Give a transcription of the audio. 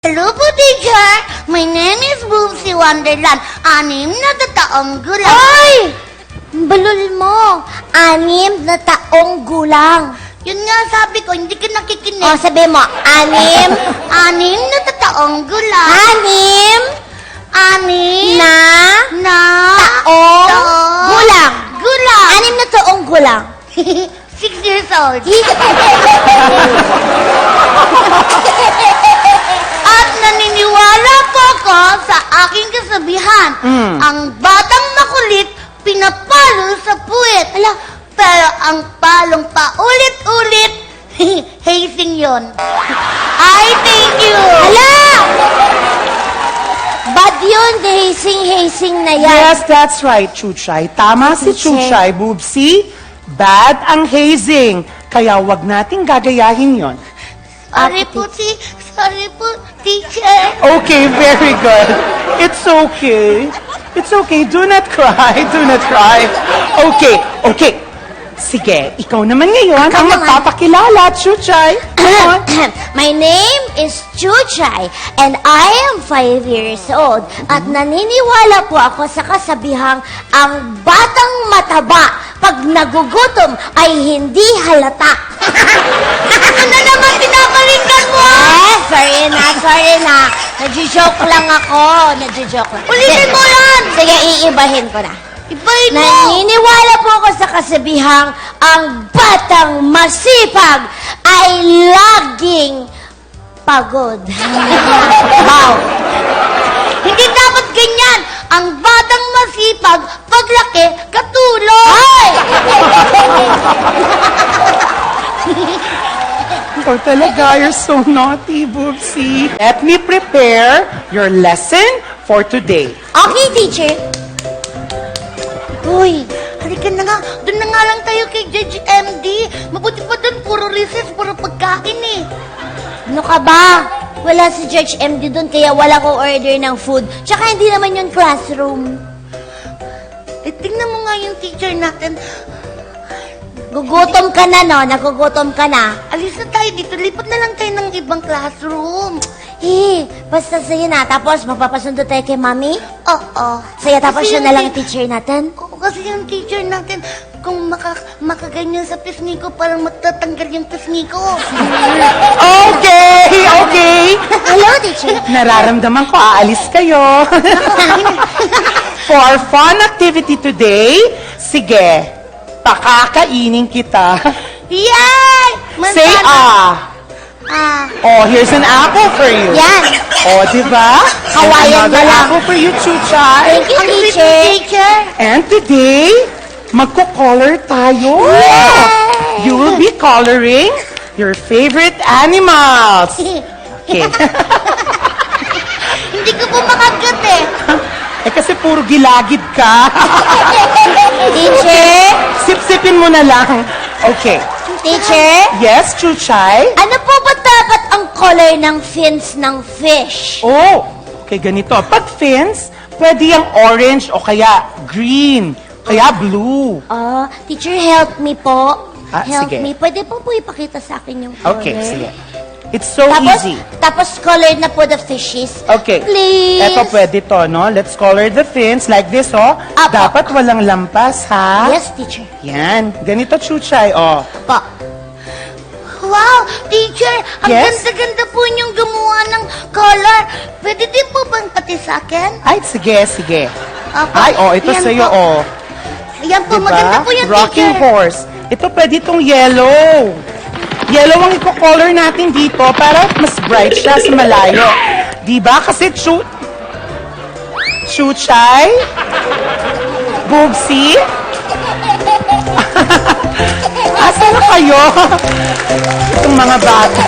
Hello po, teacher! My name is Boopsy Wonderland. 6 na taong gulang. Ay! Balol mo. 6 na taong gulang. Yun nga sabi ko, hindi ka nakikinig. O, sabi mo, 6? 6 na taong gulang. 6 na taong gulang. Gulang. 6 na taong gulang. 6 years old. At naniniwala po ako sa aking kasabihan. Ang batang makulit, pinapalo sa puwet. Ala. Pero ang palong paulit-ulit, hazing yon. I thank you. Hala! Bad yun, hazing na yan. Yes, that's right, Chuchay. Tama si Chuchay, Boopsy. Bad ang hazing. Kaya wag nating gagayahin yon. Sorry po, teacher. Okay, very good. It's okay. It's okay. Do not cry. Do not cry. Okay. Sige, ikaw naman ngayon ang naman. magpapakilala, Chuchay. Come on. My name is Chuchay and I am 5 years old. At naniniwala po ako sa kasabihang ang batang mataba pag nagugutom ay hindi halata. Ano naman pinapalikan mo? Sorry na. Nagjo-joke lang ako. Ulitin mo yan! Sige, iibahin ko na. Ibahin mo! Naniniwala po ako sa kasabihang ang batang masipag ay laging pagod. Wow. Hindi dapat ganyan. Ang batang masipag, paglaki, katulong. Ay! Ikaw talaga, you're so naughty, Boopsy. Let me prepare your lesson for today. Okay, teacher. Uy, Halika na nga. Doon na nga lang tayo kay Judge MD. Mabuti pa doon, puro recess, puro pagkain eh. ano ka ba? Wala si Judge MD doon, kaya wala ko order ng food. Tsaka hindi naman yun classroom. Eh, tingnan mo nga yung teacher natin. Gugutom ka na, no? Nagugutom ka na. Alis na tayo dito. Lipat na lang tayo ng ibang classroom. Basta sa'yo na. Tapos, magpapasundo tayo kay mami. Oo. Sa'yo, tapos Kasi yun yung na lang ti- teacher natin. Oo, kasi yung teacher natin, kung makaganyan sa pisngi ko, parang magtatanggal yung pisngi ko. Okay. Hello, teacher. Nararamdaman ko, aalis kayo. For fun activity today, sige, pakakainin kita. Yay! Say ah. Ah. Oh, here's an apple for you. Yan. Oh, diba? Hawaiian And another na lang. apple for you, Chuchay. Thank you, Ang sweet teacher. ni teacher. And today, magko-color tayo. Yay! You will be coloring your favorite animals. Okay. Hindi ko po makagat eh. Kasi puro gilagid ka. Teacher? Sip-sipin mo na lang. Okay. Teacher? Yes, Chuchay? Ano po ba dapat ang color ng fins ng fish? Oh, okay, ganito. Pag fins, pwede yung orange o kaya green, kaya blue. Teacher, help me po. Help sige. me. Pwede po ipakita sa akin yung color? Okay, sige. It's so Tapos, easy. tapos color na po the fishes. Okay. Please. Eto pwede to, no? Let's color the fins like this, oh. Apo. Dapat walang lampas, ha? Yes, teacher. Yan. Ganito, Chuchay, oh. Po. Wow, teacher, ang Yes? ganda-ganda po niyong gumawa ng color. Pwede din po bang pati sa akin? Ay, sige. Apo. Ay, oh, ito Yan sa'yo, po. oh. Ayan po, Diba? maganda po yung Rocking teacher. horse. Ito pwede itong yellow. Yellow ang i-color natin dito para mas bright siya sa malayo. Diba? Kasi Chuchay? Boopsy? Asan na kayo? Itong mga bata.